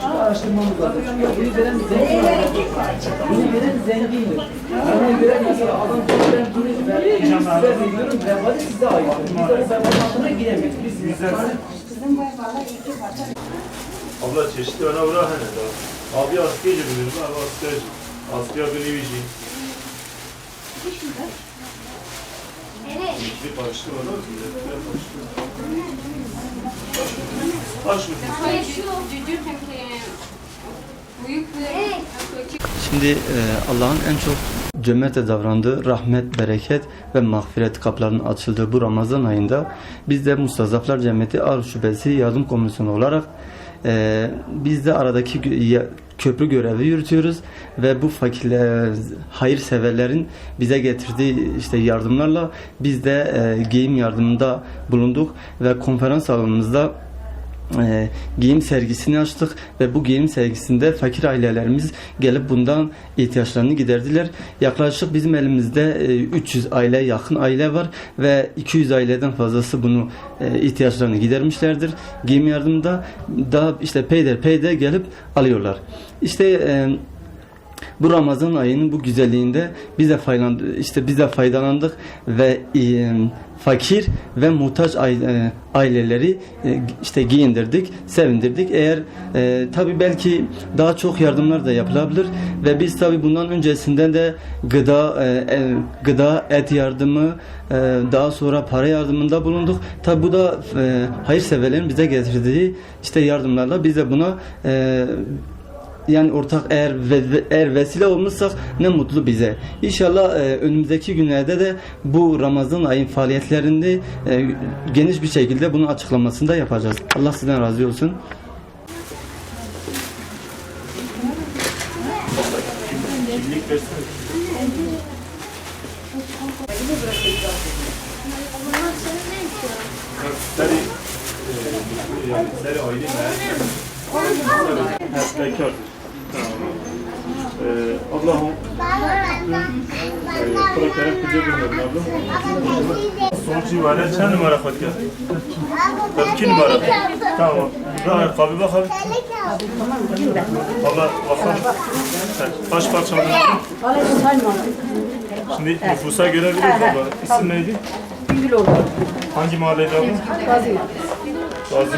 Araştırmamız lazım. Bunu veren zengindir. Ona göre mesela adam ben bunu size veriyorum, vebali size ait. Biz de o vebalin altına giremeyiz. Biz Bizim vebala iki parça. Abla çeşitli ona uğra hani da. Abi askıya gidiyoruz. Abi askıya gülüyücü. Bir başlı var da Şimdi Allah'ın en çok cömert davrandığı rahmet, bereket ve mağfiret kaplarının açıldığı bu Ramazan ayında biz de Mustazaflar Cemiyeti Arus Şubesi Yardım Komisyonu olarak biz de aradaki köprü görevi yürütüyoruz ve bu fakirler, hayırseverlerin bize getirdiği işte yardımlarla biz de giyim yardımında bulunduk ve konferans alanımızda giyim sergisini açtık ve bu giyim sergisinde fakir ailelerimiz gelip bundan ihtiyaçlarını giderdiler. Yaklaşık bizim elimizde 300 aile yakın aile var ve 200 aileden fazlası bunu ihtiyaçlarını gidermişlerdir. Giyim yardımında daha işte peyder gelip alıyorlar. İşte bu Ramazan ayının bu güzelliğinde biz de faydalandık ve fakir ve muhtaç aileleri işte giyindirdik, sevindirdik. Eğer tabii belki daha çok yardımlar da yapılabilir ve biz tabii bundan öncesinden de gıda, et yardımı, daha sonra para yardımında bulunduk. Tabii bu da hayırseverlerin bize getirdiği işte yardımlarla biz de buna yani ortak eğer vesile olmuşsak ne mutlu bize. İnşallah önümüzdeki günlerde de bu Ramazan ayın faaliyetlerinde geniş bir şekilde bunun açıklamasını da yapacağız. Allah sizden razı olsun. kimlik versene. Seri aile mi? Bekardır. Allah'ım Kur'an-ı Kerim gönderin abla. Sonuç ibadet çen numara fatka? Tabii 2 numara. Tamam. Rahat abi bak abi. Abla bakalım. Kaç parça aldın? Şimdi nüfusa görebiliriz abla. İsim neydi? Bingöl oldu. Hangi mahallede abla? Gazi. Gazi.